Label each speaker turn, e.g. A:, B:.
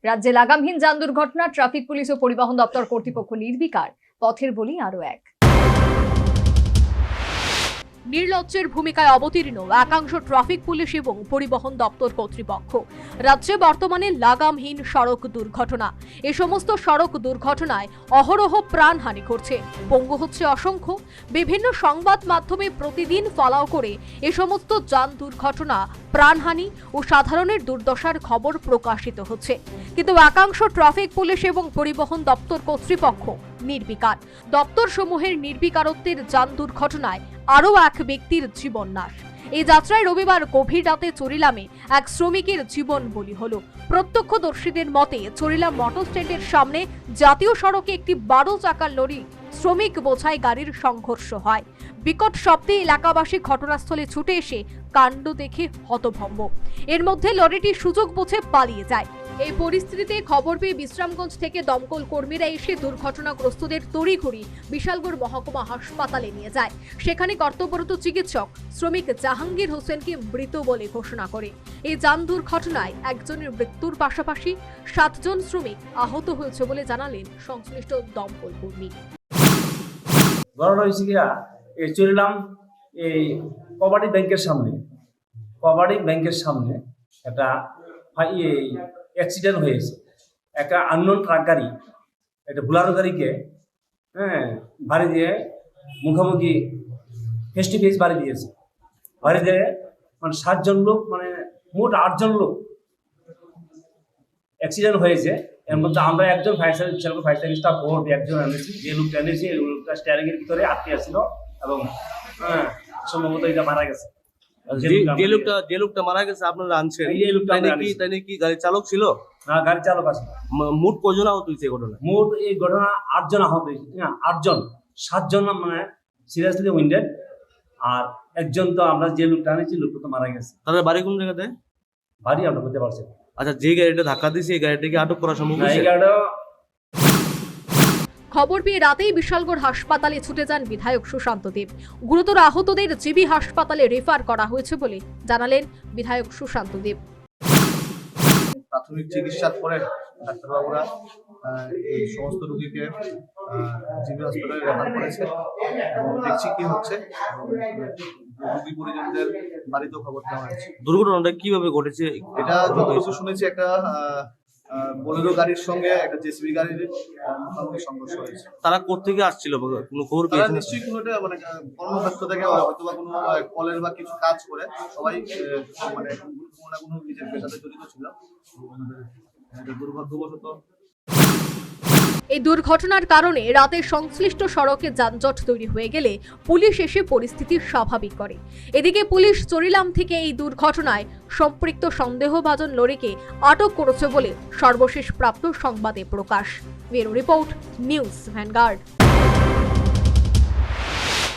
A: রাজ্যে লাগামহীন যান দুর্ঘটনা, ট্রাফিক পুলিশ ও পরিবহন দপ্তর কর্তৃপক্ষ নির্বিকার, পথের বলি আরো এক। নির্লজ্জের ভূমিকায় অবতীর্ণ একাংশ ট্রাফিক পুলিশ এবং পরিবহন দপ্তর কর্তৃপক্ষ। রাজ্যে বর্তমানে লাগামহীন সড়ক দুর্ঘটনা। এ সমস্ত সড়ক দুর্ঘটনায় অহরহ প্রাণহানি ঘটছে, পঙ্গু হচ্ছে অসংখ্য। বিভিন্ন সংবাদ মাধ্যমে প্রতিদিন ফলাও করে এ সমস্ত যান দুর্ঘটনা, প্রাণহানি ও সাধারণের দুর্দশার খবর প্রকাশিত হচ্ছে, কিন্তু একাংশ ট্রাফিক পুলিশ এবং পরিবহন দপ্তর কর্তৃপক্ষ নির্বিকার। দপ্তর সমূহের নির্বিকারত্বের যান দুর্ঘটনায় আরও এক ব্যক্তির জীবন নাশ। এই যাত্রায় রবিবার গভীর রাতে চরিলামে এক শ্রমিকের জীবন বলি হলো। প্রত্যক্ষদর্শীদের মতে চরিলাম মোটর স্ট্যান্ডের সামনে জাতীয় সড়কে একটি 12 চাকার লরি শ্রমিক বোঝাই গাড়ির সংঘর্ষ হয়। বিকট শব্দে এলাকাবাসী ঘটনাস্থলে ছুটে এসে কাণ্ড দেখে হতভম্ব। এর মধ্যে লরিটি সুযোগ বুঝে পালিয়ে যায়। এই পরিস্থিতিতে খবর পেয়ে বিশ্রামগঞ্জ থেকে দমকল কর্মীরা এসে দুর্ঘটনাগ্রস্তদের তড়িঘড়ি বিশালগড় মহকুমা হাসপাতালে নিয়ে যায়। সেখানে কর্তব্যরত চিকিৎসক শ্রমিক জাহাঙ্গীর হোসেনকে মৃত বলে ঘোষণা করে। এই যান দুর্ঘটনায় একজনের মৃত্যুর পাশাপাশি 7 জন শ্রমিক আহত হয়েছে বলে জানালেন সংশ্লিষ্ট দমকল কর্মী।
B: চলিলাম এই কবাডি ব্যাংকের সামনে একটা অ্যাক্সিডেন্ট হয়েছে। একটা আননোন ট্রাক গাড়ি একটা বুলারো গাড়িকে বাড়ি দিয়ে মুখোমুখি ফেস টু ফেস বাড়ি দিয়েছে। বাড়ি দিয়ে মানে 7 জন লোক, মানে মোট 8 জন লোক অ্যাক্সিডেন্ট হয়েছে। এর মধ্যে আমরা একজন ফায়ার সার্ভিস স্টাফ বোর্ড একজন এনেছি। যে লোকটা এনেছি এই লোকটা স্টিয়ারিং এর ভিতরে আটকে ছিল এবং সম্ভবত এটা মারা গেছে।
C: যে লোকটা মারা গেছে আপনারা আনছেন, তাই নাকি গাড়ি চালক ছিল?
B: না, গাড়ি চালক আছে।
C: মোট কজন আহত হয়েছে এই ঘটনা?
B: মোট এই ঘটনা 8 জন আহত হয়েছে। 8 জন, 7 জন মানে সিরিয়াসলি উইন্ডেড, আর একজন তো আমরা যে লোকটা আনেছি লোকটা তো মারা গেছে।
C: তাদের বাড়ি কোন জায়গাতে?
B: বাড়ি আমরা বলতে পারছি।
C: আচ্ছা, যে গাড়িটা ধাক্কা দিয়েছে এই গাড়িটাকে আটক করা সম্ভব?
A: খবর পেয়ে রাতেই বিশালগড় হাসপাতালে ছুটে যান বিধায়ক সুশান্ত দেব। গুরুতর আহতদের জিবি হাসপাতালে রেফার করা হয়েছে বলে জানালেন বিধায়ক সুশান্ত দেব।
D: প্রাথমিক চিকিৎসার পরে ডাক্তারবাবুরা এই সমস্ত রোগীকে জিবি হাসপাতালে রেফার করেছে এবং দেখছি কি হচ্ছে। রোগী পরিজনদের বাড়িতেও খবর দেওয়া হয়েছে।
C: দুর্ঘটনাটা কিভাবে ঘটেছে?
D: এটা যতটুকু শুনেছি, একটা বোলেরো গাড়ির সঙ্গে একটা জেসিবি গাড়ির মুখোমুখি সংঘর্ষ হয়েছে।
C: তারা কোথেকে আসছিল, কোনো খবর
D: তারা
C: পেয়েছেন?
D: নিশ্চয়ই কোনো একটা মানে কর্মব্যস্ত থেকে হয়তো বা কোনো কলের বা কিছু কাজ করে সবাই মানে কোনো না কোনো নিজের পেশাতে জড়িত ছিল। দুর্ভাগ্যবশত
A: এই দুর্ঘটনার কারণে রাতে সংশ্লিষ্ট সড়কে যানজট তৈরি হয়ে গেলে পুলিশ এসে পরিস্থিতি স্বাভাবিক করে। এদিকে পুলিশ চরিলাম থেকে এই দুর্ঘটনায় সম্পৃক্ত সন্দেহভাজন লরিকে আটক করেছে বলে সর্বশেষ প্রাপ্ত সংবাদে প্রকাশ। Bureau report, news vanguard.